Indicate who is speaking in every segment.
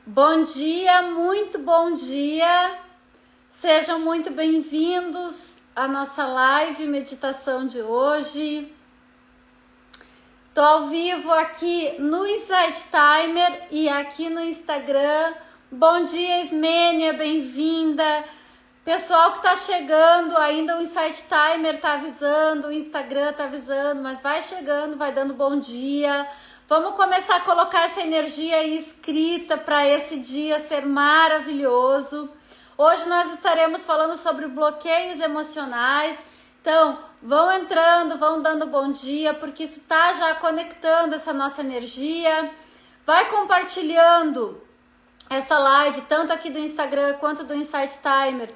Speaker 1: Bom dia, muito bom dia. Sejam muito bem-vindos à nossa live meditação de hoje. Tô ao vivo aqui no Insight Timer e aqui no Instagram. Bom dia, Ismênia, bem-vinda. Pessoal que tá chegando, ainda o Insight Timer tá avisando, o Instagram tá avisando, mas vai chegando, vai dando bom dia. Vamos começar a colocar essa energia aí escrita para esse dia ser maravilhoso. Hoje nós estaremos falando sobre bloqueios emocionais. Então, vão entrando, vão dando bom dia, porque isso tá já conectando essa nossa energia. Vai compartilhando essa live, tanto aqui do Instagram quanto do Insight Timer,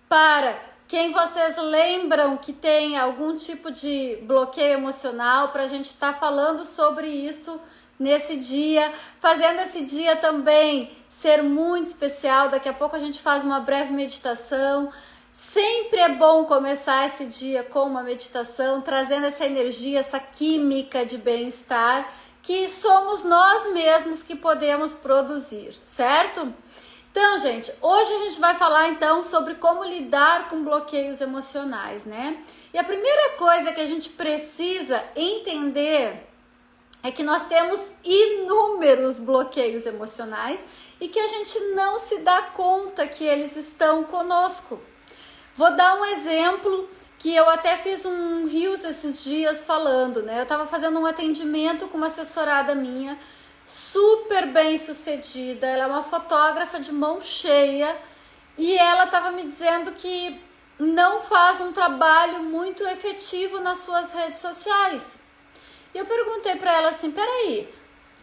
Speaker 1: para quem vocês lembram que tem algum tipo de bloqueio emocional, para a gente estar falando sobre isso nesse dia, fazendo esse dia também ser muito especial. Daqui a pouco a gente faz uma breve meditação. Sempre é bom começar esse dia com uma meditação, trazendo essa energia, essa química de bem-estar, que somos nós mesmos que podemos produzir, certo? Então, gente, hoje a gente vai falar então sobre como lidar com bloqueios emocionais, né? E a primeira coisa que a gente precisa entender é que nós temos inúmeros bloqueios emocionais e que a gente não se dá conta que eles estão conosco. Vou dar um exemplo que eu até fiz um Reels esses dias falando, né? Eu estava fazendo um atendimento com uma assessorada minha, super bem sucedida, ela é uma fotógrafa de mão cheia e ela estava me dizendo que não faz um trabalho muito efetivo nas suas redes sociais. E eu perguntei para ela assim, peraí,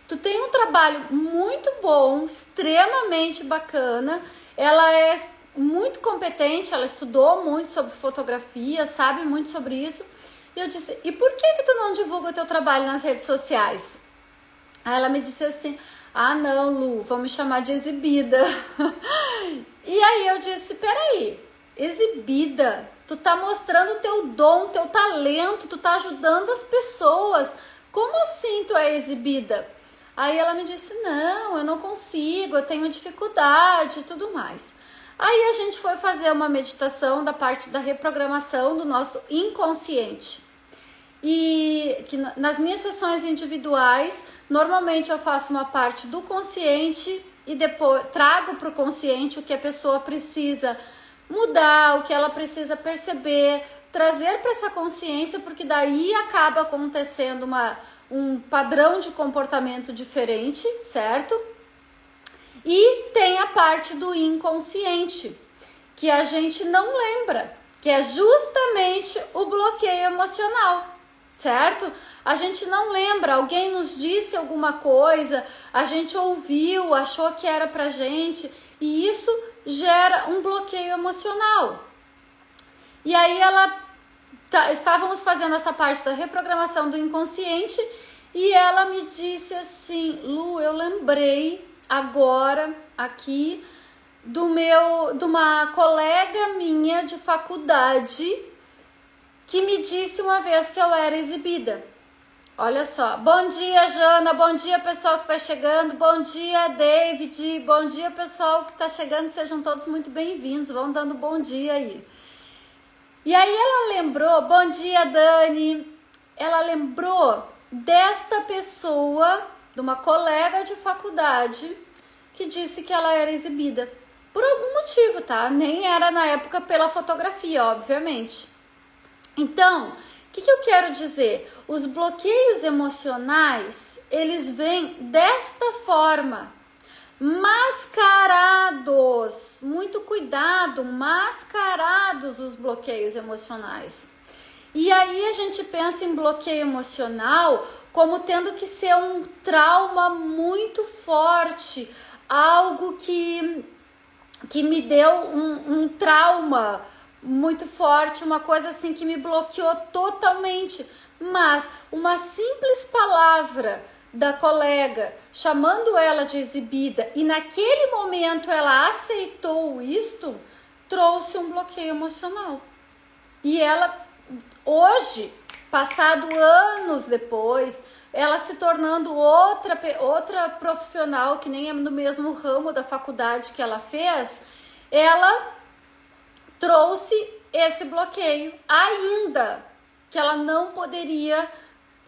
Speaker 1: tu tem um trabalho muito bom, extremamente bacana, ela é muito competente, ela estudou muito sobre fotografia, sabe muito sobre isso. E eu disse, e por que tu não divulga o teu trabalho nas redes sociais? Aí ela me disse assim, ah não, Lu, vão me chamar de exibida. E aí eu disse, peraí, exibida? Tu tá mostrando o teu dom, teu talento, tu tá ajudando as pessoas. Como assim tu é exibida? Aí ela me disse, não, eu não consigo, eu tenho dificuldade e tudo mais. Aí a gente foi fazer uma meditação da parte da reprogramação do nosso inconsciente. E que nas minhas sessões individuais, normalmente eu faço uma parte do consciente e depois trago para o consciente o que a pessoa precisa mudar, o que ela precisa perceber, trazer para essa consciência, porque daí acaba acontecendo um padrão de comportamento diferente, certo? E tem a parte do inconsciente, que a gente não lembra, que é justamente o bloqueio emocional. Certo? A gente não lembra, alguém nos disse alguma coisa, a gente ouviu, achou que era pra gente, e isso gera um bloqueio emocional. E aí estávamos fazendo essa parte da reprogramação do inconsciente e ela me disse assim, Lu, eu lembrei agora aqui de uma colega minha de faculdade que me disse uma vez que eu era exibida. Olha só. Bom dia, Jana. Bom dia, pessoal que vai chegando. Bom dia, David. Bom dia, pessoal que está chegando. Sejam todos muito bem-vindos. Vão dando bom dia aí. E aí ela lembrou, bom dia, Dani. Ela lembrou desta pessoa, de uma colega de faculdade, que disse que ela era exibida. Por algum motivo, tá? Nem era na época pela fotografia, obviamente. Então, o que eu quero dizer? Os bloqueios emocionais, eles vêm desta forma, mascarados, muito cuidado, mascarados os bloqueios emocionais. E aí a gente pensa em bloqueio emocional como tendo que ser um trauma muito forte, algo que me deu um trauma muito forte, uma coisa assim que me bloqueou totalmente. Mas uma simples palavra da colega chamando ela de exibida e naquele momento ela aceitou isto, trouxe um bloqueio emocional. E ela hoje passado anos depois, ela se tornando outra profissional, que nem é no mesmo ramo da faculdade que ela fez, ela trouxe esse bloqueio, ainda que ela não poderia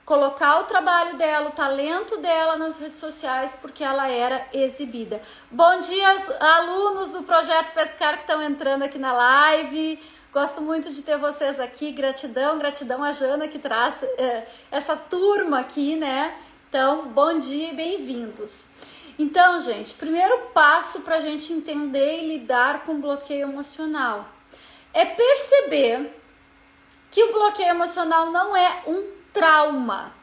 Speaker 1: colocar o trabalho dela, o talento dela nas redes sociais, porque ela era exibida. Bom dia, alunos do Projeto Pescar que estão entrando aqui na live. Gosto muito de ter vocês aqui. Gratidão a Jana que traz essa turma aqui, né? Então, bom dia e bem-vindos. Então, gente, primeiro passo para a gente entender e lidar com bloqueio emocional é perceber que o bloqueio emocional não é um trauma,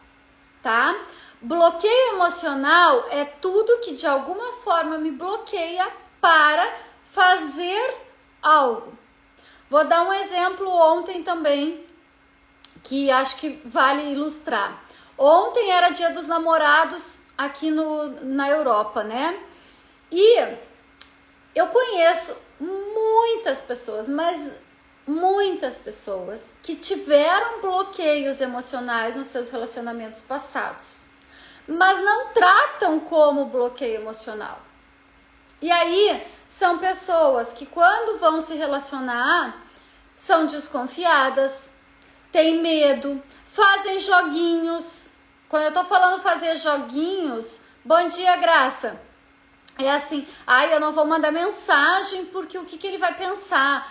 Speaker 1: tá? Bloqueio emocional é tudo que de alguma forma me bloqueia para fazer algo. Vou dar um exemplo ontem também, que acho que vale ilustrar. Ontem era Dia dos Namorados aqui na Europa, né? E eu conheço muitas pessoas, mas muitas pessoas que tiveram bloqueios emocionais nos seus relacionamentos passados, mas não tratam como bloqueio emocional. E aí são pessoas que quando vão se relacionar são desconfiadas, têm medo, fazem joguinhos. Quando eu tô falando fazer joguinhos, bom dia, Graça. É assim, eu não vou mandar mensagem porque o que ele vai pensar?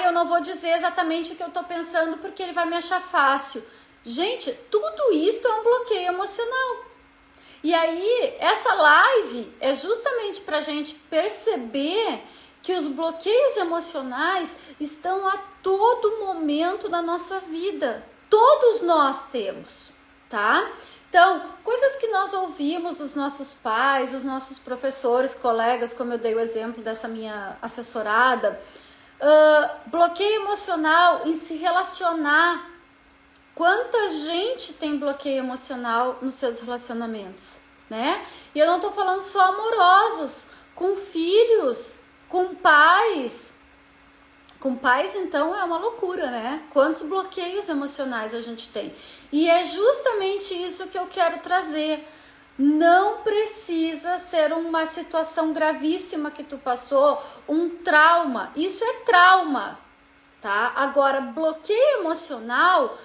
Speaker 1: Eu não vou dizer exatamente o que eu tô pensando porque ele vai me achar fácil. Gente, tudo isso é um bloqueio emocional. E aí, essa live é justamente pra gente perceber que os bloqueios emocionais estão a todo momento da nossa vida. Todos nós temos, tá? Então, coisas que nós ouvimos dos nossos pais, dos nossos professores, colegas, como eu dei o exemplo dessa minha assessorada, bloqueio emocional em se relacionar. Quanta gente tem bloqueio emocional nos seus relacionamentos, né? E eu não tô falando só amorosos, com filhos, com pais. Com pais, então, é uma loucura, né? Quantos bloqueios emocionais a gente tem. E é justamente isso que eu quero trazer. Não precisa ser uma situação gravíssima que tu passou, um trauma. Isso é trauma, tá? Agora, bloqueio emocional,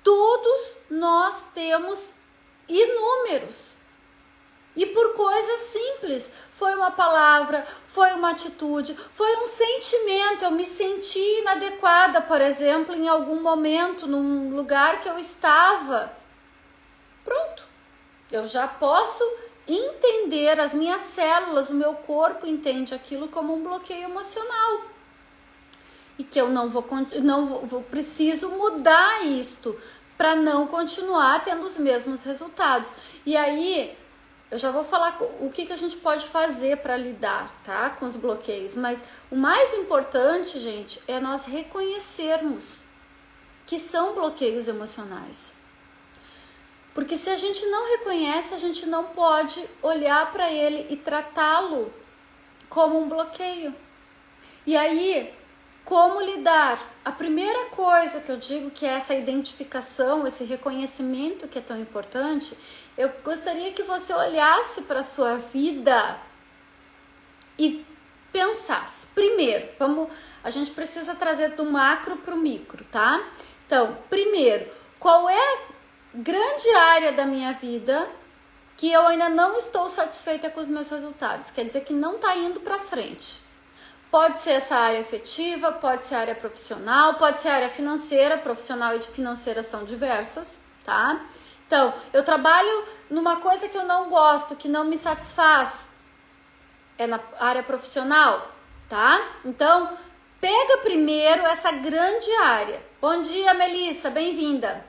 Speaker 1: todos nós temos inúmeros. E por coisas simples, foi uma palavra, foi uma atitude, foi um sentimento, eu me senti inadequada, por exemplo, em algum momento, num lugar que eu estava. Pronto, eu já posso entender, as minhas células, o meu corpo entende aquilo como um bloqueio emocional. E que eu preciso mudar isto, para não continuar tendo os mesmos resultados. E aí, eu já vou falar o que a gente pode fazer para lidar, tá, com os bloqueios. Mas o mais importante, gente, é nós reconhecermos que são bloqueios emocionais. Porque se a gente não reconhece, a gente não pode olhar para ele e tratá-lo como um bloqueio. E aí, como lidar? A primeira coisa que eu digo, que é essa identificação, esse reconhecimento que é tão importante, eu gostaria que você olhasse para a sua vida e pensasse. Primeiro, a gente precisa trazer do macro para o micro, tá? Então, primeiro, qual é a grande área da minha vida que eu ainda não estou satisfeita com os meus resultados? Quer dizer que não está indo para frente. Pode ser essa área afetiva, pode ser área profissional, pode ser área financeira. Profissional e financeira são diversas, tá? Então, eu trabalho numa coisa que eu não gosto, que não me satisfaz. É na área profissional, tá? Então, pega primeiro essa grande área. Bom dia, Melissa, bem-vinda.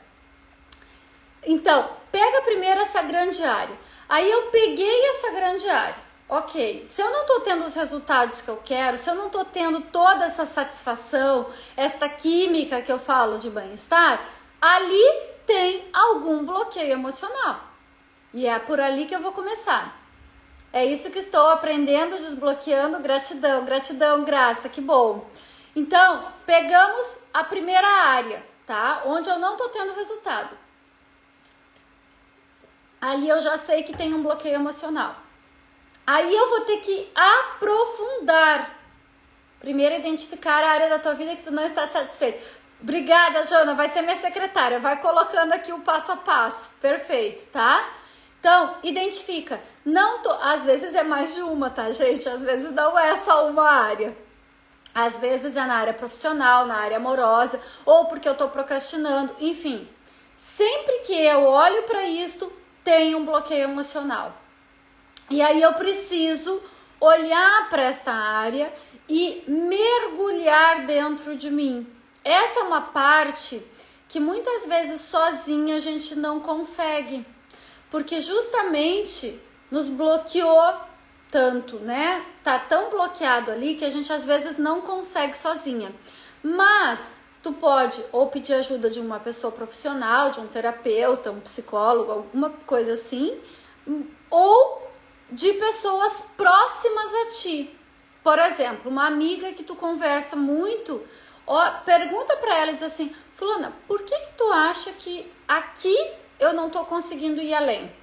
Speaker 1: Então, pega primeiro essa grande área. Aí eu peguei essa grande área. Ok, se eu não tô tendo os resultados que eu quero, se eu não tô tendo toda essa satisfação, esta química que eu falo de bem-estar, ali tem algum bloqueio emocional. E é por ali que eu vou começar. É isso que estou aprendendo, desbloqueando. Gratidão, Graça, que bom. Então, pegamos a primeira área, tá? Onde eu não tô tendo resultado. Ali eu já sei que tem um bloqueio emocional. Aí eu vou ter que aprofundar. Primeiro, identificar a área da tua vida que tu não está satisfeito. Obrigada, Jana, vai ser minha secretária. Vai colocando aqui o passo a passo. Perfeito, tá? Então, identifica. Às vezes é mais de uma, tá, gente? Às vezes não é só uma área. Às vezes é na área profissional, na área amorosa, ou porque eu tô procrastinando, enfim. Sempre que eu olho para isto, tem um bloqueio emocional. E aí eu preciso olhar para esta área e mergulhar dentro de mim. Essa é uma parte que muitas vezes sozinha a gente não consegue, porque justamente nos bloqueou tanto, né? Tá tão bloqueado ali que a gente às vezes não consegue sozinha. Mas tu pode ou pedir ajuda de uma pessoa profissional, de um terapeuta, um psicólogo, alguma coisa assim, ou de pessoas próximas a ti. Por exemplo, uma amiga que tu conversa muito, pergunta pra ela e diz assim: fulana, por que tu acha que aqui eu não tô conseguindo ir além?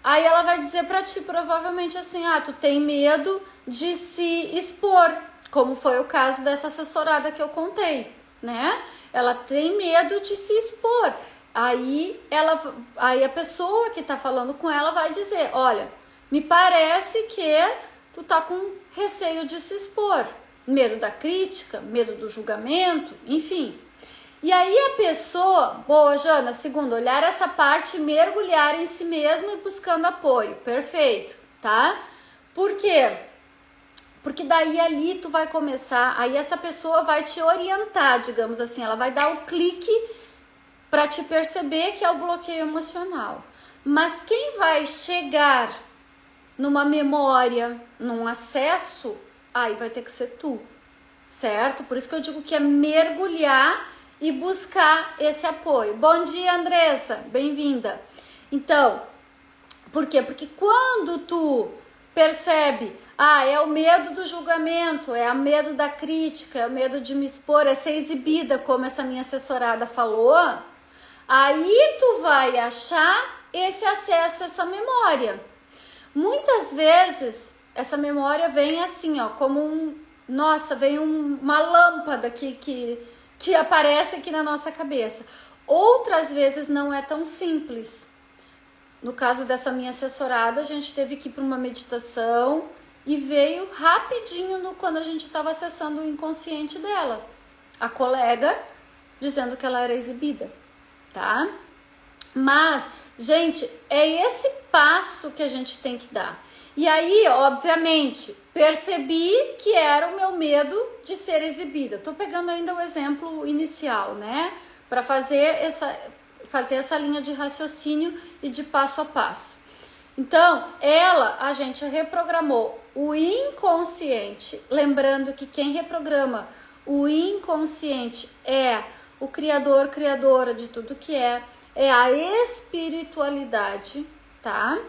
Speaker 1: Aí ela vai dizer pra ti provavelmente assim: tu tem medo de se expor, como foi o caso dessa assessorada que eu contei, né? Ela tem medo de se expor. Aí a pessoa que tá falando com ela vai dizer: olha, me parece que tu tá com receio de se expor, medo da crítica, medo do julgamento, enfim. E aí a pessoa, boa, Jana, segundo, olhar essa parte, mergulhar em si mesma e buscando apoio, perfeito, tá? Por quê? Porque daí ali tu vai começar, aí essa pessoa vai te orientar, digamos assim, ela vai dar o clique para te perceber que é o bloqueio emocional. Mas quem vai chegar numa memória, num acesso, aí vai ter que ser tu, certo? Por isso que eu digo que é mergulhar e buscar esse apoio. Bom dia, Andressa, bem-vinda. Então, por quê? Porque quando tu percebe, é o medo do julgamento, é o medo da crítica, é o medo de me expor, é ser exibida, como essa minha assessorada falou, aí tu vai achar esse acesso, essa memória. Muitas vezes, essa memória vem assim, como vem uma lâmpada que aparece aqui na nossa cabeça. Outras vezes não é tão simples. No caso dessa minha assessorada, a gente teve que ir para uma meditação e veio rapidinho quando a gente estava acessando o inconsciente dela. A colega dizendo que ela era exibida, tá? Mas, gente, é esse passo que a gente tem que dar. E aí, obviamente, percebi que era o meu medo de ser exibida. Tô pegando ainda o exemplo inicial, né? Para fazer essa linha de raciocínio e de passo a passo. Então, a gente reprogramou o inconsciente, lembrando que quem reprograma o inconsciente é o criador, criadora de tudo que é a espiritualidade, tá?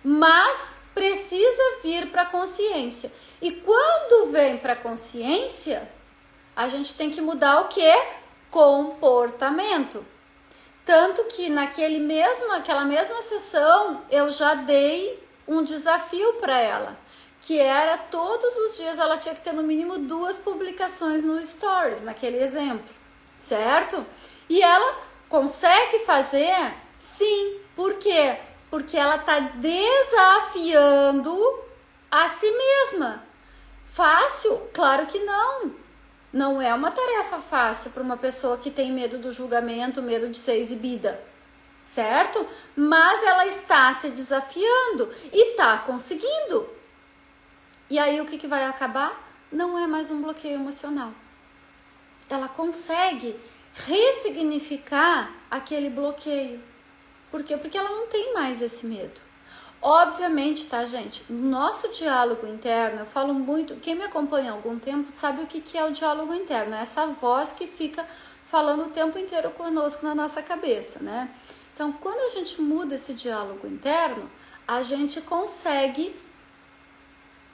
Speaker 1: Mas precisa vir para a consciência. E quando vem para a consciência, a gente tem que mudar o quê? Comportamento. Tanto que naquela mesma sessão, eu já dei um desafio para ela, que era todos os dias ela tinha que ter no mínimo 2 publicações no Stories, naquele exemplo, certo? E ela consegue fazer? Sim. Por quê? Porque ela está desafiando a si mesma. Fácil? Claro que não. Não é uma tarefa fácil para uma pessoa que tem medo do julgamento, medo de ser exibida, certo? Mas ela está se desafiando e está conseguindo. E aí o que vai acabar? Não é mais um bloqueio emocional. Ela consegue ressignificar aquele bloqueio. Por quê? Porque ela não tem mais esse medo. Obviamente, tá, gente? No nosso diálogo interno, eu falo muito, quem me acompanha há algum tempo sabe o que é o diálogo interno, é essa voz que fica falando o tempo inteiro conosco na nossa cabeça, né? Então, quando a gente muda esse diálogo interno, a gente consegue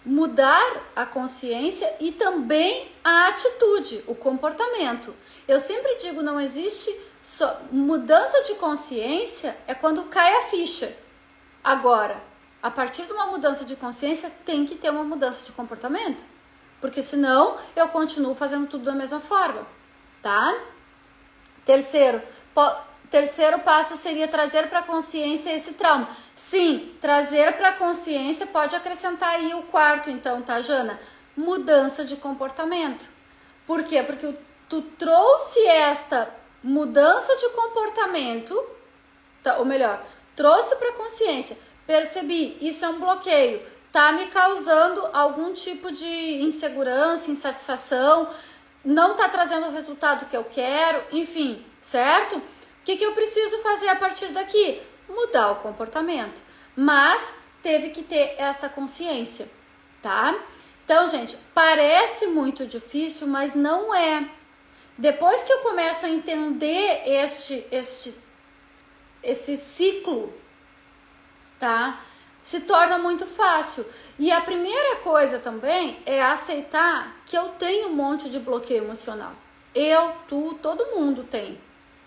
Speaker 1: mudar a consciência e também a atitude, o comportamento. Eu sempre digo, não existe mudança de consciência, é quando cai a ficha. Agora, a partir de uma mudança de consciência, tem que ter uma mudança de comportamento, porque senão eu continuo fazendo tudo da mesma forma, tá? Terceiro passo seria trazer para a consciência esse trauma. Sim, trazer para a consciência pode acrescentar aí o quarto, então, tá, Jana? Mudança de comportamento. Por quê? Porque tu trouxe esta mudança de comportamento, tá, ou melhor, trouxe para a consciência, percebi, isso é um bloqueio, tá me causando algum tipo de insegurança, insatisfação, não tá trazendo o resultado que eu quero, enfim, certo? O que eu preciso fazer a partir daqui? Mudar o comportamento. Mas teve que ter essa consciência, tá? Então, gente, parece muito difícil, mas não é. Depois que eu começo a entender esse ciclo, tá? Se torna muito fácil. E a primeira coisa também é aceitar que eu tenho um monte de bloqueio emocional. Eu, tu, todo mundo tem,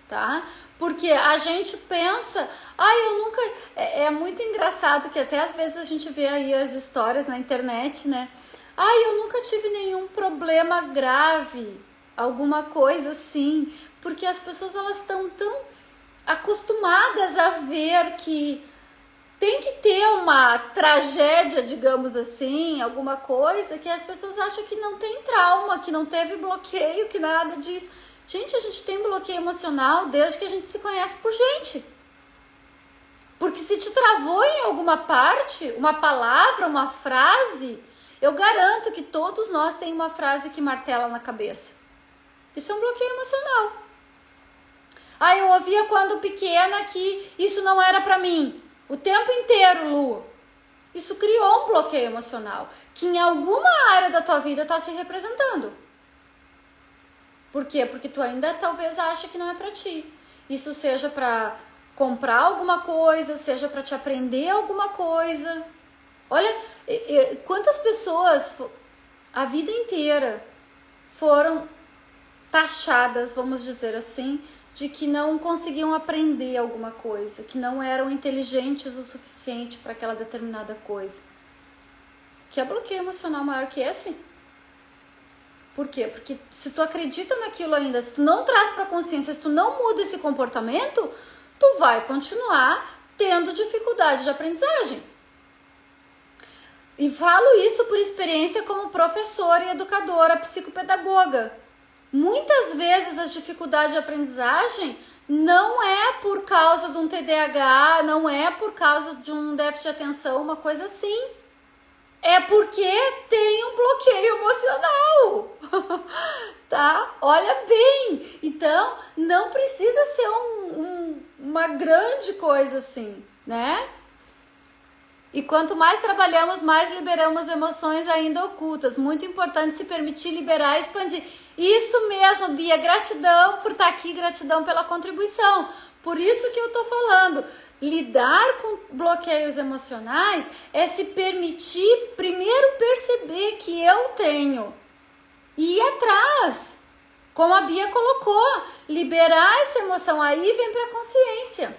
Speaker 1: tá? Porque a gente pensa, eu nunca... É muito engraçado que até às vezes a gente vê aí as histórias na internet, né? Eu nunca tive nenhum problema grave, alguma coisa assim. Porque as pessoas, elas estão tão acostumadas a ver que tem que ter uma tragédia, digamos assim, alguma coisa, que as pessoas acham que não tem trauma, que não teve bloqueio, que nada disso. Gente, a gente tem bloqueio emocional desde que a gente se conhece por gente. Porque se te travou em alguma parte, uma palavra, uma frase, eu garanto que todos nós temos uma frase que martela na cabeça. Isso é um bloqueio emocional. Eu ouvia quando pequena que isso não era pra mim. O tempo inteiro, Lu. Isso criou um bloqueio emocional que em alguma área da tua vida está se representando. Por quê? Porque tu ainda talvez ache que não é pra ti. Isso seja pra comprar alguma coisa, seja pra te aprender alguma coisa. Olha, quantas pessoas a vida inteira foram taxadas, vamos dizer assim, de que não conseguiam aprender alguma coisa, que não eram inteligentes o suficiente para aquela determinada coisa. Que é bloqueio emocional maior que esse? Por quê? Porque se tu acredita naquilo ainda, se tu não traz para consciência, se tu não muda esse comportamento, tu vai continuar tendo dificuldade de aprendizagem. E falo isso por experiência como professora e educadora, psicopedagoga. Muitas vezes as dificuldades de aprendizagem não é por causa de um TDAH, não é por causa de um déficit de atenção, uma coisa assim. É porque tem um bloqueio emocional, tá? Olha bem, então não precisa ser uma grande coisa assim, né? E quanto mais trabalhamos, mais liberamos emoções ainda ocultas. Muito importante se permitir liberar e expandir. Isso mesmo, Bia, gratidão por estar aqui, gratidão pela contribuição. Por isso que eu tô falando, lidar com bloqueios emocionais é se permitir primeiro perceber que eu tenho e ir atrás, como a Bia colocou, liberar essa emoção, aí vem para a consciência.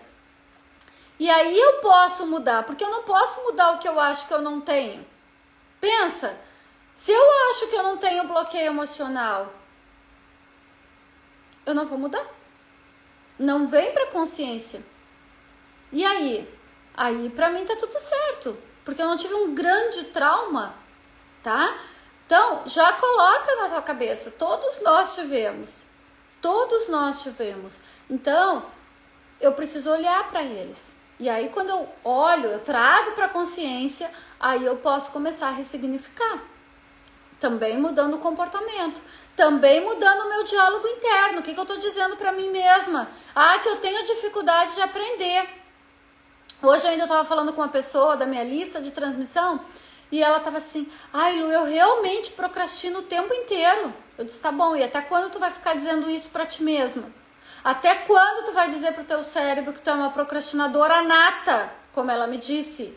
Speaker 1: E aí eu posso mudar, porque eu não posso mudar o que eu acho que eu não tenho. Pensa, se eu acho que eu não tenho bloqueio emocional, eu não vou mudar. Não vem pra consciência. E aí? Aí pra mim tá tudo certo, porque eu não tive um grande trauma, tá? Então, já coloca na tua cabeça, todos nós tivemos. Todos nós tivemos. Então, eu preciso olhar pra eles. E aí, quando eu olho, eu trago para a consciência, aí eu posso começar a ressignificar. Também mudando o comportamento. Também mudando o meu diálogo interno. O que eu estou dizendo para mim mesma? Que eu tenho dificuldade de aprender. Hoje ainda eu estava falando com uma pessoa da minha lista de transmissão e ela estava assim, Lu, eu realmente procrastino o tempo inteiro. Eu disse, tá bom, e até quando tu vai ficar dizendo isso para ti mesma? Até quando tu vai dizer pro teu cérebro que tu é uma procrastinadora nata, como ela me disse?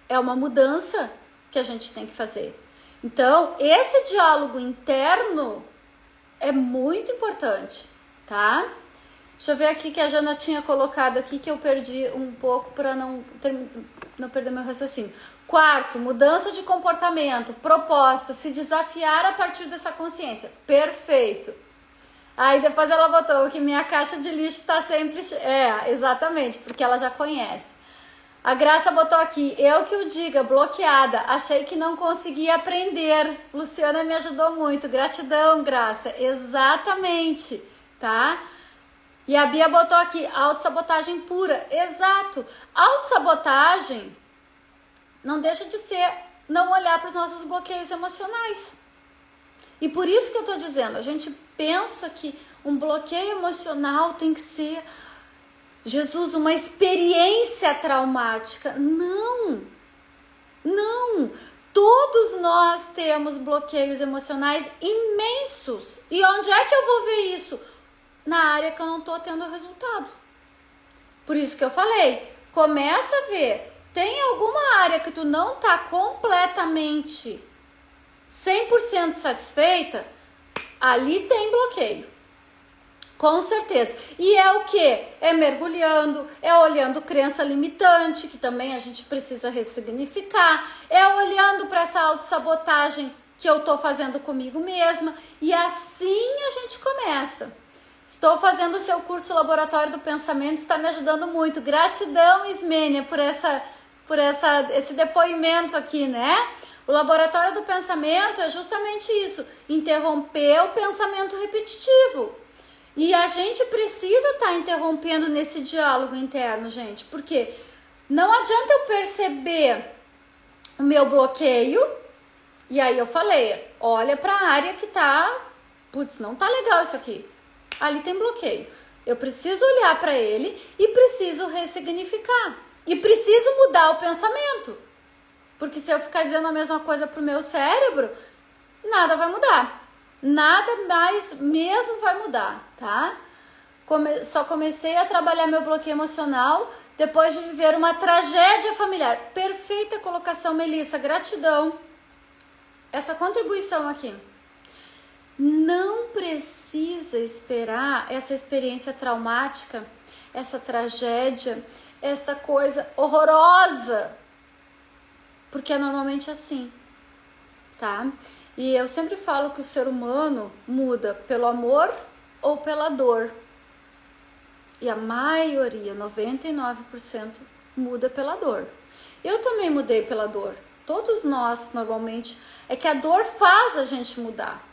Speaker 1: É uma mudança. que a gente tem que fazer. Então, esse diálogo interno é muito importante, tá? Deixa eu ver aqui que a Jana tinha colocado aqui, que eu perdi um pouco para não perder meu raciocínio. Quarto, mudança de comportamento, proposta, se desafiar a partir dessa consciência. Perfeito. Aí depois ela botou que minha caixa de lixo está sempre... exatamente, porque ela já conhece. A Graça botou aqui, eu que o diga, bloqueada, achei que não conseguia aprender. Luciana me ajudou muito, gratidão, Graça. Exatamente, tá? E a Bia botou aqui, autossabotagem pura. Exato. Autossabotagem não deixa de ser não olhar para os nossos bloqueios emocionais. E por isso que eu tô dizendo, a gente pensa que um bloqueio emocional tem que ser, Jesus, uma experiência traumática. Não, não. Todos nós temos bloqueios emocionais imensos. E onde é que eu vou ver isso? Na área que eu não tô tendo resultado. Por isso que eu falei, começa a ver, tem alguma área que tu não tá completamente 100% satisfeita, ali tem bloqueio. Com certeza. E é o que? É mergulhando, é olhando crença limitante, que também a gente precisa ressignificar, é olhando para essa autossabotagem que eu tô fazendo comigo mesma, e assim a gente começa. Estou fazendo o seu curso Laboratório do Pensamento, está me ajudando muito. Gratidão, Ismênia, por esse depoimento aqui, né? O Laboratório do Pensamento é justamente isso, interromper o pensamento repetitivo. E a gente precisa estar interrompendo nesse diálogo interno, gente, porque não adianta eu perceber o meu bloqueio, e aí eu falei, olha para a área que tá, putz, não tá legal isso aqui. Ali tem bloqueio. Eu preciso olhar para ele e preciso ressignificar. E preciso mudar o pensamento. Porque se eu ficar dizendo a mesma coisa pro meu cérebro, nada vai mudar. Nada mais mesmo vai mudar, tá? Só comecei a trabalhar meu bloqueio emocional depois de viver uma tragédia familiar. Perfeita colocação, Melissa. Gratidão. Essa contribuição aqui. Não precisa esperar essa experiência traumática, essa tragédia, esta coisa horrorosa, porque é normalmente assim, tá? E eu sempre falo que o ser humano muda pelo amor ou pela dor. E a maioria, 99%, muda pela dor. Eu também mudei pela dor. Todos nós, normalmente, é que a dor faz a gente mudar.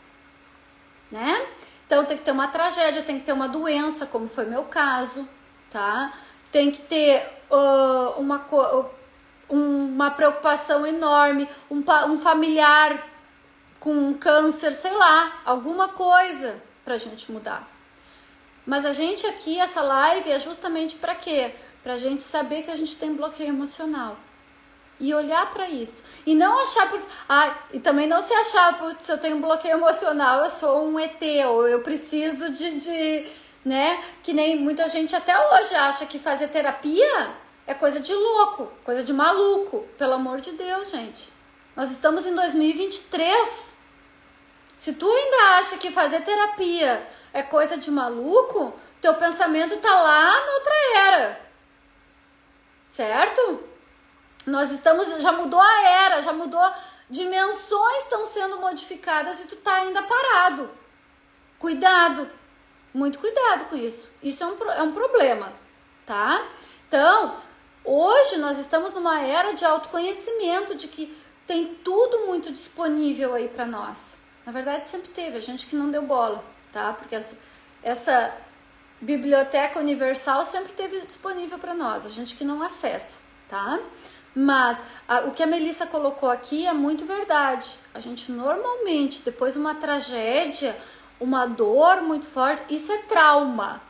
Speaker 1: Né? Então tem que ter uma tragédia, tem que ter uma doença, como foi meu caso, tá? Tem que ter uma preocupação enorme, um familiar com câncer, sei lá, alguma coisa pra gente mudar. Mas a gente aqui, essa live é justamente pra quê? Pra gente saber que a gente tem bloqueio emocional. E olhar para isso. E não achar... e também não se achar, putz, eu tenho um bloqueio emocional, eu sou um ET, ou eu preciso né? Que nem muita gente até hoje acha que fazer terapia é coisa de louco, coisa de maluco. Pelo amor de Deus, gente. Nós estamos em 2023. Se tu ainda acha que fazer terapia é coisa de maluco, teu pensamento tá lá na outra era. Certo? Nós estamos, já mudou a era, já mudou, dimensões estão sendo modificadas e tu tá ainda parado. Cuidado, muito cuidado com isso. Isso é um problema, tá? Então, hoje nós estamos numa era de autoconhecimento, de que tem tudo muito disponível aí pra nós. Na verdade, sempre teve, a gente que não deu bola, tá? Porque essa biblioteca universal sempre teve disponível pra nós, a gente que não acessa, tá? Mas o que a Melissa colocou aqui é muito verdade. A gente normalmente, depois de uma tragédia, uma dor muito forte, isso é trauma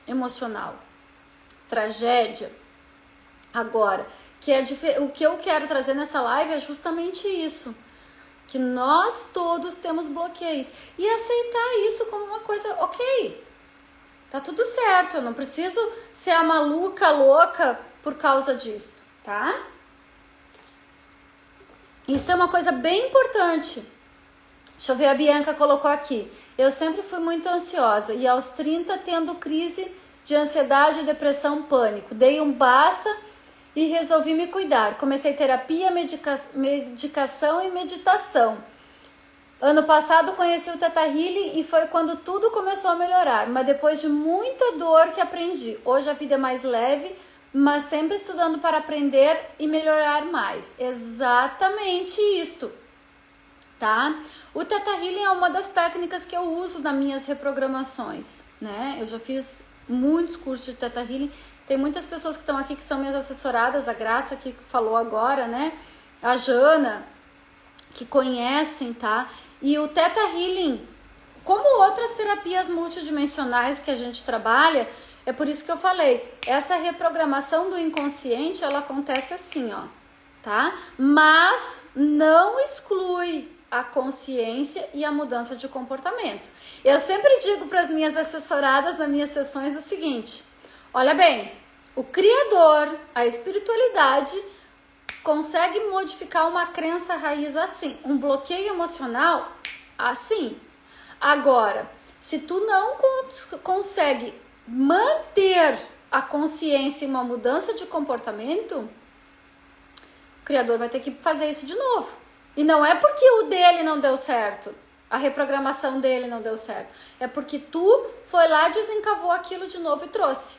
Speaker 1: emocional. Tragédia. Agora, o que eu quero trazer nessa live é justamente isso. Que nós todos temos bloqueios. E aceitar isso como uma coisa, ok. Tá tudo certo, eu não preciso ser a maluca, louca por causa disso. Tá? Isso é uma coisa bem importante. Deixa eu ver, a Bianca colocou aqui. Eu sempre fui muito ansiosa e aos 30 tendo crise de ansiedade, depressão, pânico. Dei um basta e resolvi me cuidar. Comecei terapia, medicação e meditação. Ano passado conheci o Theta Healing e foi quando tudo começou a melhorar. Mas depois de muita dor que aprendi. Hoje a vida é mais leve, mas sempre estudando para aprender e melhorar mais. Exatamente isto, tá? O Theta Healing é uma das técnicas que eu uso nas minhas reprogramações, né? Eu já fiz muitos cursos de Theta Healing. Tem muitas pessoas que estão aqui que são minhas assessoradas, a Graça que falou agora, né? A Jana, que conhecem, tá? E o Theta Healing, como outras terapias multidimensionais que a gente trabalha, é por isso que eu falei, essa reprogramação do inconsciente, ela acontece assim, ó, tá? Mas não exclui a consciência e a mudança de comportamento. Eu sempre digo para as minhas assessoradas nas minhas sessões o seguinte, olha bem, o Criador, a espiritualidade, consegue modificar uma crença raiz assim, um bloqueio emocional assim. Agora, se tu não consegue manter a consciência e uma mudança de comportamento, o Criador vai ter que fazer isso de novo. E não é porque o dele não deu certo, a reprogramação dele não deu certo. É porque tu foi lá, desencavou aquilo de novo e trouxe,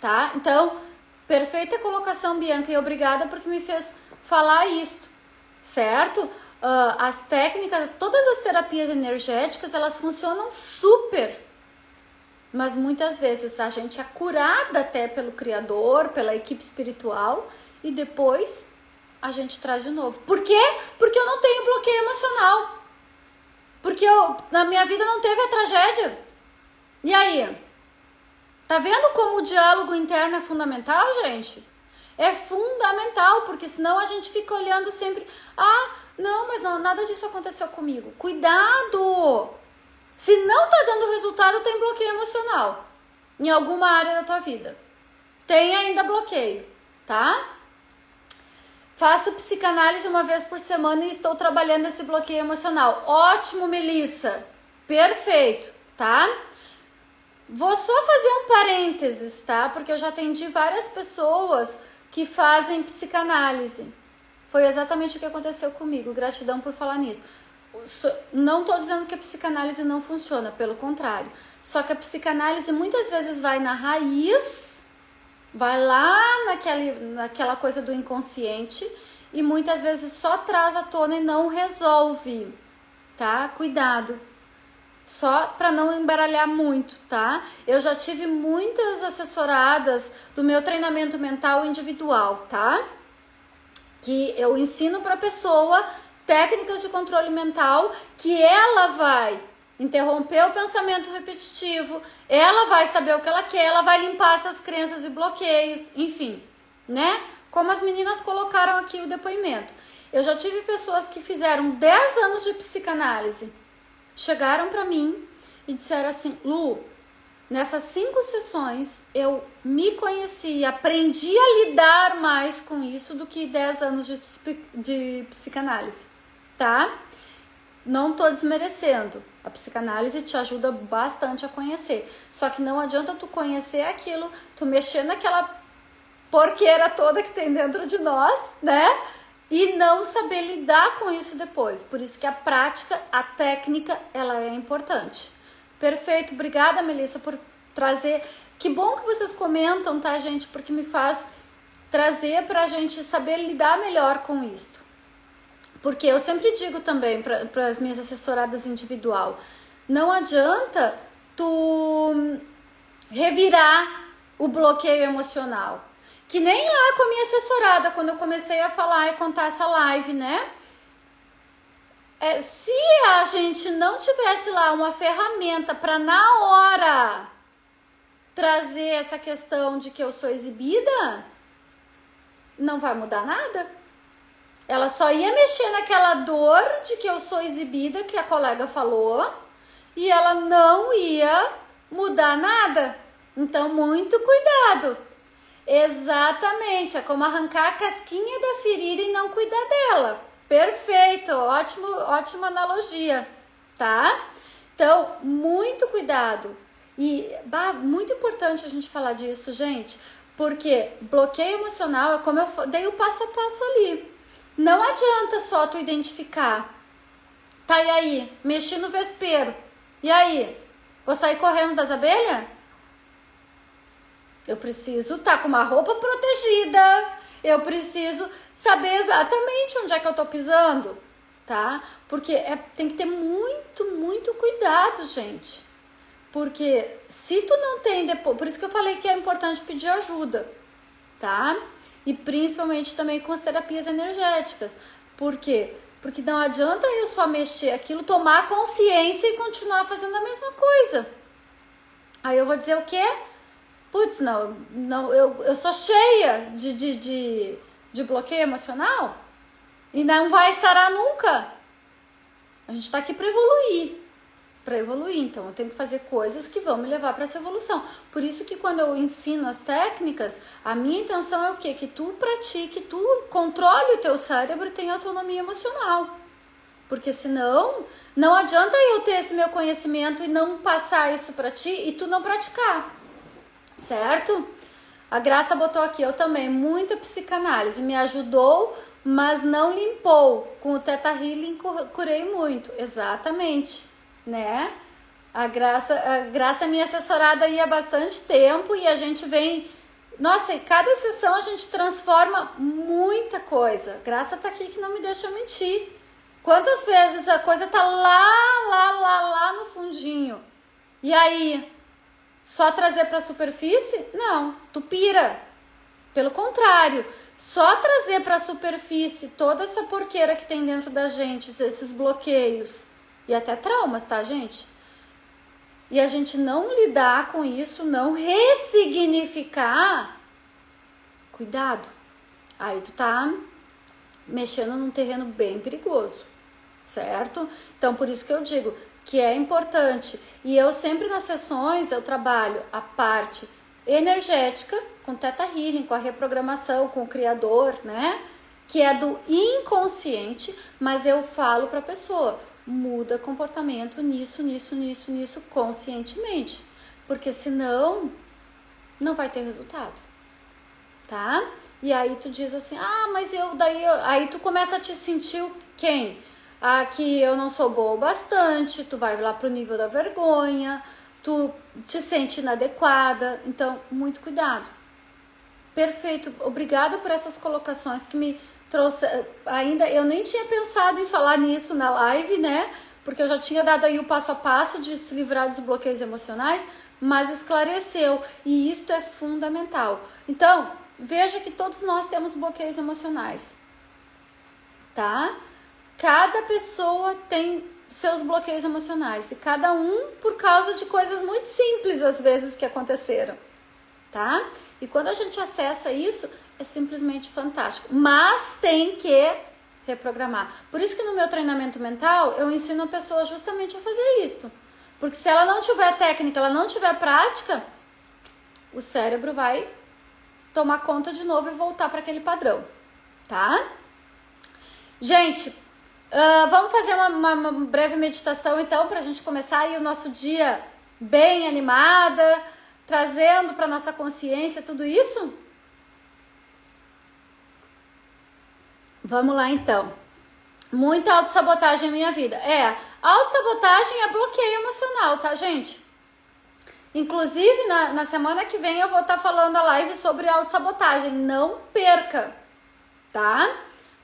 Speaker 1: tá? Então, perfeita colocação, Bianca, e obrigada porque me fez falar isto, certo? As técnicas, todas as terapias energéticas, elas funcionam super, mas muitas vezes a gente é curada até pelo Criador, pela equipe espiritual, e depois a gente traz de novo. Por quê? Porque eu não tenho bloqueio emocional. Porque na minha vida não teve a tragédia. E aí? Tá vendo como o diálogo interno é fundamental, gente? É fundamental, porque senão a gente fica olhando sempre... Ah, não, mas não, nada disso aconteceu comigo. Cuidado! Se não tá dando resultado, tem bloqueio emocional. Em alguma área da tua vida. Tem ainda bloqueio, tá? Faço psicanálise uma vez por semana e estou trabalhando esse bloqueio emocional. Ótimo, Melissa. Perfeito, tá? Vou só fazer um parênteses, tá? Porque eu já atendi várias pessoas que fazem psicanálise. Foi exatamente o que aconteceu comigo. Gratidão por falar nisso. Não tô dizendo que a psicanálise não funciona, pelo contrário. Só que a psicanálise muitas vezes vai na raiz, vai lá naquela coisa do inconsciente e muitas vezes só traz à tona e não resolve, tá? Cuidado. Só para não embaralhar muito, tá? Eu já tive muitas assessoradas do meu treinamento mental individual, tá? Que eu ensino para a pessoa técnicas de controle mental que ela vai interromper o pensamento repetitivo, ela vai saber o que ela quer, ela vai limpar essas crenças e bloqueios, enfim, né? Como as meninas colocaram aqui o depoimento. Eu já tive pessoas que fizeram 10 anos de psicanálise, chegaram para mim e disseram assim, Lu, nessas 5 sessões eu me conheci, aprendi a lidar mais com isso do que 10 anos de psicanálise, tá? Não tô desmerecendo, a psicanálise te ajuda bastante a conhecer, só que não adianta tu conhecer aquilo, tu mexer naquela porqueira toda que tem dentro de nós, né? E não saber lidar com isso depois. Por isso que a prática, a técnica, ela é importante. Perfeito, obrigada, Melissa, por trazer. Que bom que vocês comentam, tá, gente? Porque me faz trazer pra gente saber lidar melhor com isso. Porque eu sempre digo também para as minhas assessoradas individual, não adianta tu revirar o bloqueio emocional. Que nem lá com a minha assessorada, quando eu comecei a falar e contar essa live, né? Se a gente não tivesse lá uma ferramenta para na hora trazer essa questão de que eu sou exibida, não vai mudar nada. Ela só ia mexer naquela dor de que eu sou exibida, que a colega falou, e ela não ia mudar nada. Então, muito cuidado. Exatamente, é como arrancar a casquinha da ferida e não cuidar dela, Perfeito, ótima analogia, tá? Então, muito cuidado. E muito importante a gente falar disso, gente, porque bloqueio emocional é como eu dei o passo a passo ali. Não adianta só tu identificar. Tá, e aí? Mexi no vespeiro. E aí? Vou sair correndo das abelhas? Eu preciso estar com uma roupa protegida. Eu preciso saber exatamente onde é que eu tô pisando, tá? Porque tem que ter muito cuidado, gente. Porque se tu não tem depois... Por isso que eu falei que é importante pedir ajuda, tá? E principalmente também com as terapias energéticas. Por quê? Porque não adianta eu só mexer aquilo, tomar consciência e continuar fazendo a mesma coisa. Aí eu vou dizer o quê? Putz, não, eu sou cheia de bloqueio emocional e não vai sarar nunca. A gente tá aqui para evoluir. Então eu tenho que fazer coisas que vão me levar para essa evolução. Por isso que quando eu ensino as técnicas, a minha intenção é o quê? Que tu pratique, tu controle o teu cérebro e tenha autonomia emocional. Porque senão, não adianta eu ter esse meu conhecimento e não passar isso para ti e tu não praticar. Certo? A Graça botou aqui, eu também, muita psicanálise, me ajudou, mas não limpou. Com o Theta Healing curei muito, exatamente, né? A Graça é minha assessorada aí há bastante tempo e a gente vem... Nossa, e cada sessão a gente transforma muita coisa. A Graça tá aqui que não me deixa mentir. Quantas vezes a coisa tá lá no fundinho. E aí... Só trazer para a superfície? Não, tu pira. Pelo contrário, só trazer para a superfície toda essa porqueira que tem dentro da gente, esses bloqueios e até traumas, tá, gente? E a gente não lidar com isso, não ressignificar, cuidado. Aí tu tá mexendo num terreno bem perigoso, certo? Então, por isso que eu digo que é importante, e eu sempre nas sessões eu trabalho a parte energética com Theta Healing, com a reprogramação, com o criador, né, que é do inconsciente, mas eu falo para a pessoa, muda comportamento nisso conscientemente, porque senão não vai ter resultado, tá? E aí tu diz assim, mas aí tu começa a te sentir quem? Que eu não sou boa o bastante, tu vai lá pro nível da vergonha, tu te sente inadequada, então muito cuidado. Perfeito, obrigada por essas colocações que me trouxe, ainda eu nem tinha pensado em falar nisso na live, né, porque eu já tinha dado aí o passo a passo de se livrar dos bloqueios emocionais, mas esclareceu, e isto é fundamental. Então, veja que todos nós temos bloqueios emocionais, tá? Cada pessoa tem seus bloqueios emocionais e cada um por causa de coisas muito simples às vezes que aconteceram, tá? E quando a gente acessa isso, é simplesmente fantástico, mas tem que reprogramar. Por isso que no meu treinamento mental eu ensino a pessoa justamente a fazer isso, porque se ela não tiver técnica, ela não tiver prática, o cérebro vai tomar conta de novo e voltar para aquele padrão, tá? Gente, vamos fazer uma breve meditação então para a gente começar aí o nosso dia bem animada, trazendo para nossa consciência tudo isso? Vamos lá então. Muita autossabotagem em minha vida. Autossabotagem é bloqueio emocional, tá, gente? Inclusive, na semana que vem eu vou estar falando a live sobre autossabotagem. Não perca, tá?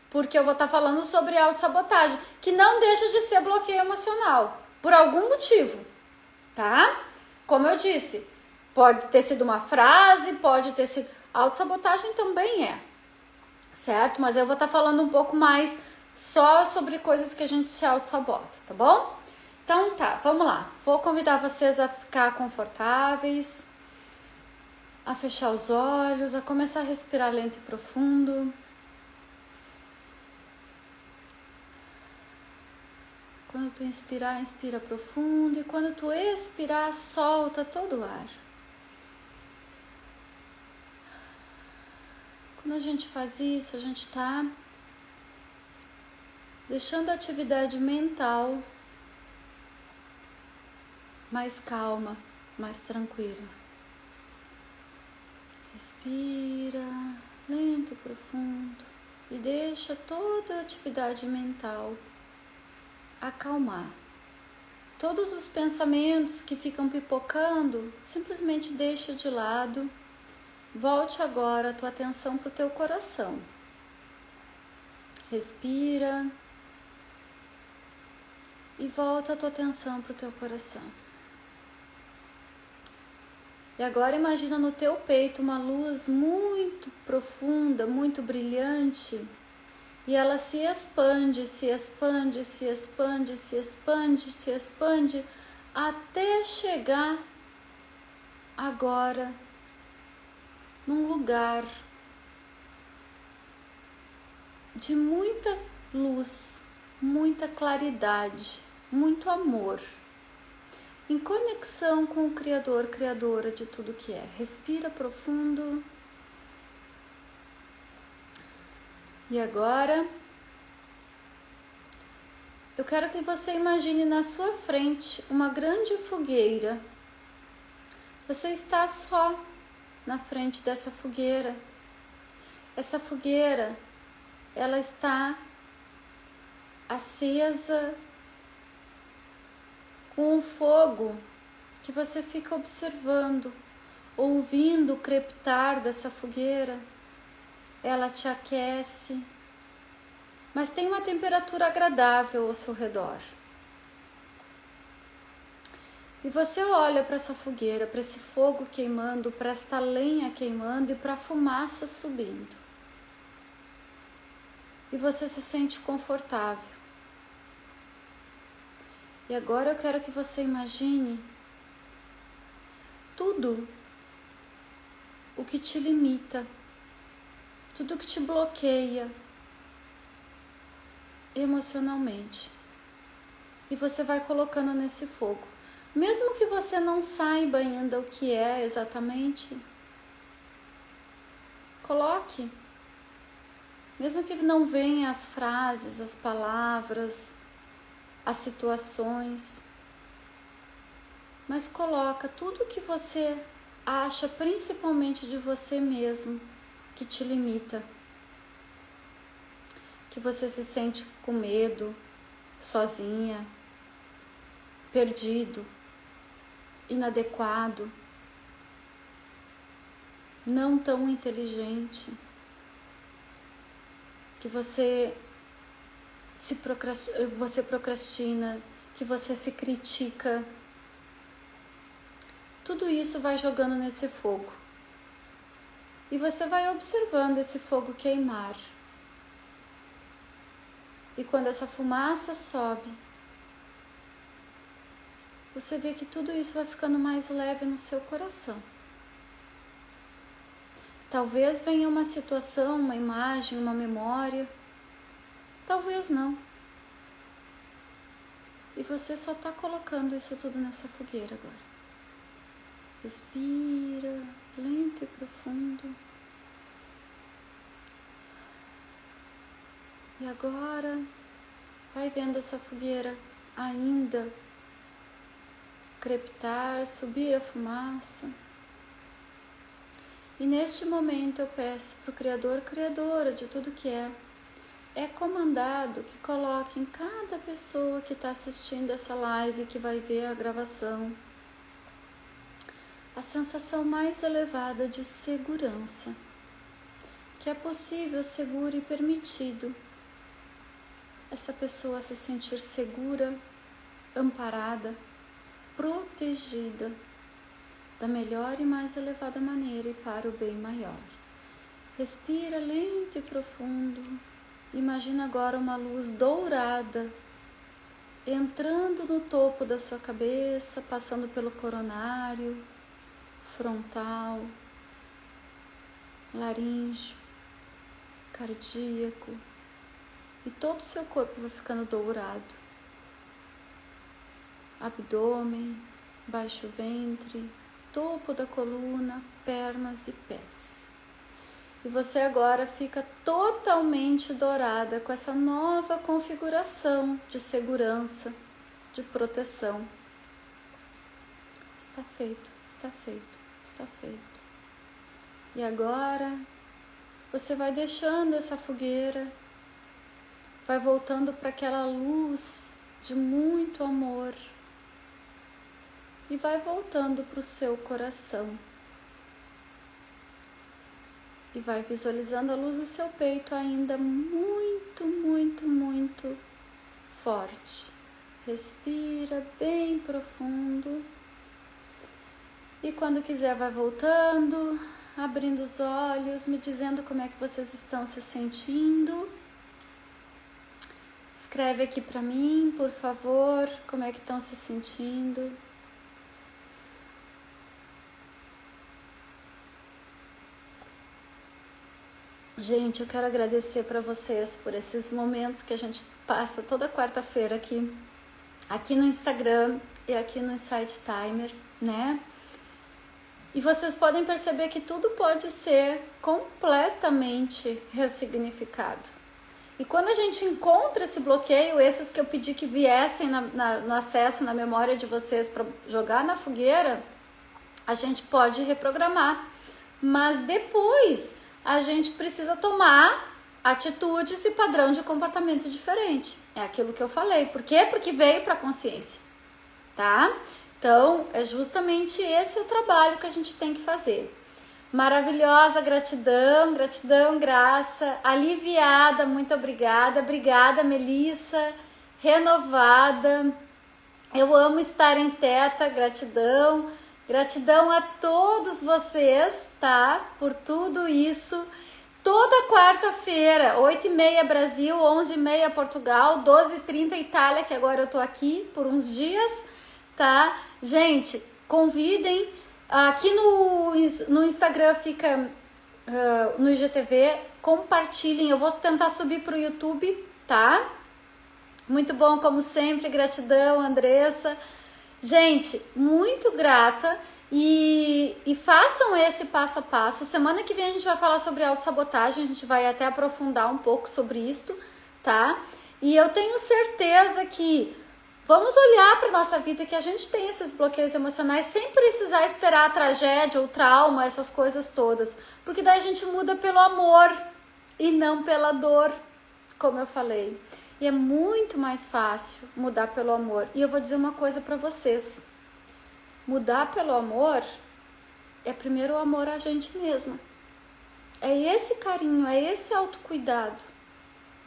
Speaker 1: Porque eu vou estar falando sobre autossabotagem, que não deixa de ser bloqueio emocional, por algum motivo, tá? Como eu disse, pode ter sido uma frase, pode ter sido... Autossabotagem também é, certo? Mas eu vou estar falando um pouco mais só sobre coisas que a gente se autossabota, tá bom? Então tá, vamos lá. Vou convidar vocês a ficar confortáveis, a fechar os olhos, a começar a respirar lento e profundo. Quando tu inspirar, inspira profundo. E quando tu expirar, solta todo o ar. Quando a gente faz isso, a gente está deixando a atividade mental mais calma, mais tranquila. Respira lento e profundo e deixa toda a atividade mental acalmar. Todos os pensamentos que ficam pipocando, simplesmente deixa de lado. Volte agora a tua atenção para o teu coração. Respira e volta a tua atenção para o teu coração. E agora imagina no teu peito uma luz muito profunda, muito brilhante, e ela se expande, se expande, se expande, se expande, se expande, até chegar agora num lugar de muita luz, muita claridade, muito amor, em conexão com o Criador, Criadora de tudo que é. Respira profundo. E agora, eu quero que você imagine na sua frente uma grande fogueira. Você está só na frente dessa fogueira. Essa fogueira, ela está acesa com um fogo que você fica observando, ouvindo o crepitar dessa fogueira. Ela te aquece, mas tem uma temperatura agradável ao seu redor. E você olha para essa fogueira, para esse fogo queimando, para esta lenha queimando e para a fumaça subindo. E você se sente confortável. E agora eu quero que você imagine tudo o que te limita, tudo o que te bloqueia emocionalmente. E você vai colocando nesse fogo. Mesmo que você não saiba ainda o que é exatamente, coloque. Mesmo que não venham as frases, as palavras, as situações, mas coloca tudo que você acha, principalmente de você mesmo, que te limita, que você se sente com medo, sozinha, perdido, inadequado, não tão inteligente, que você procrastina, que você se critica. Tudo isso vai jogando nesse fogo. E você vai observando esse fogo queimar. E quando essa fumaça sobe, você vê que tudo isso vai ficando mais leve no seu coração. Talvez venha uma situação, uma imagem, uma memória. Talvez não. E você só está colocando isso tudo nessa fogueira agora. Respira, lento e profundo. E agora, vai vendo essa fogueira ainda crepitar, subir a fumaça. E neste momento eu peço para o Criador, Criadora de tudo que é comandado que coloque em cada pessoa que está assistindo essa live, que vai ver a gravação, a sensação mais elevada de segurança, que é possível, seguro e permitido essa pessoa se sentir segura, amparada, protegida da melhor e mais elevada maneira e para o bem maior. Respira lento e profundo. Imagina agora uma luz dourada entrando no topo da sua cabeça, passando pelo coronário, frontal, laríngeo, cardíaco, e todo o seu corpo vai ficando dourado. Abdômen, baixo ventre, topo da coluna, pernas e pés. E você agora fica totalmente dourada com essa nova configuração de segurança, de proteção. Está feito, está feito, está feito. E agora você vai deixando essa fogueira, vai voltando para aquela luz de muito amor e vai voltando para o seu coração. E vai visualizando a luz do seu peito ainda muito, muito, muito forte. Respira bem profundo. E quando quiser vai voltando, abrindo os olhos, me dizendo como é que vocês estão se sentindo. Escreve aqui para mim, por favor, como é que estão se sentindo. Gente, eu quero agradecer para vocês por esses momentos que a gente passa toda quarta-feira aqui no Instagram e aqui no Insight Timer, né? E vocês podem perceber que tudo pode ser completamente ressignificado. E quando a gente encontra esse bloqueio, esses que eu pedi que viessem no acesso, na memória de vocês para jogar na fogueira, a gente pode reprogramar. Mas depois a gente precisa tomar atitudes e padrão de comportamento diferente. É aquilo que eu falei. Por quê? Porque veio para a consciência, tá? Então, é justamente esse o trabalho que a gente tem que fazer. Maravilhosa, gratidão, gratidão, graça, aliviada, muito obrigada. Obrigada, Melissa, renovada. Eu amo estar em Teta, gratidão. Gratidão a todos vocês, tá? Por tudo isso. Toda quarta-feira, 8h30 Brasil, 11h30 Portugal, 12h30 Itália, que agora eu tô aqui por uns dias, tá? Gente, convidem. Aqui no Instagram fica, no IGTV, compartilhem. Eu vou tentar subir pro YouTube, tá? Muito bom, como sempre. Gratidão, Andressa. Gente, muito grata e façam esse passo a passo. Semana que vem a gente vai falar sobre autossabotagem, a gente vai até aprofundar um pouco sobre isso, tá? E eu tenho certeza que vamos olhar para nossa vida, que a gente tem esses bloqueios emocionais sem precisar esperar a tragédia, o trauma, essas coisas todas. Porque daí a gente muda pelo amor e não pela dor, como eu falei. E é muito mais fácil mudar pelo amor. E eu vou dizer uma coisa para vocês. Mudar pelo amor é primeiro o amor a gente mesma. É esse carinho, é esse autocuidado.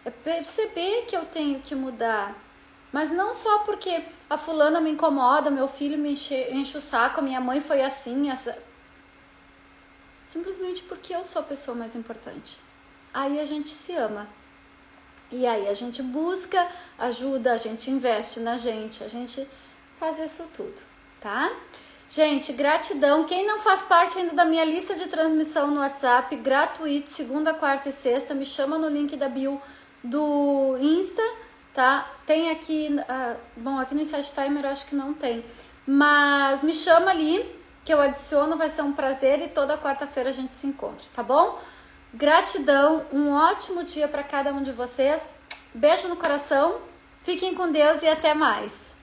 Speaker 1: É perceber que eu tenho que mudar. Mas não só porque a fulana me incomoda, meu filho me enche o saco, a minha mãe foi assim. Simplesmente porque eu sou a pessoa mais importante. Aí a gente se ama. E aí a gente busca ajuda, a gente investe na gente, a gente faz isso tudo, tá? Gente, gratidão. Quem não faz parte ainda da minha lista de transmissão no WhatsApp, gratuito, segunda, quarta e sexta, me chama no link da bio do Insta, tá? Tem aqui, bom, aqui no Insight Timer eu acho que não tem, mas me chama ali que eu adiciono, vai ser um prazer e toda quarta-feira a gente se encontra, tá bom? Gratidão, um ótimo dia para cada um de vocês. Beijo no coração, fiquem com Deus e até mais.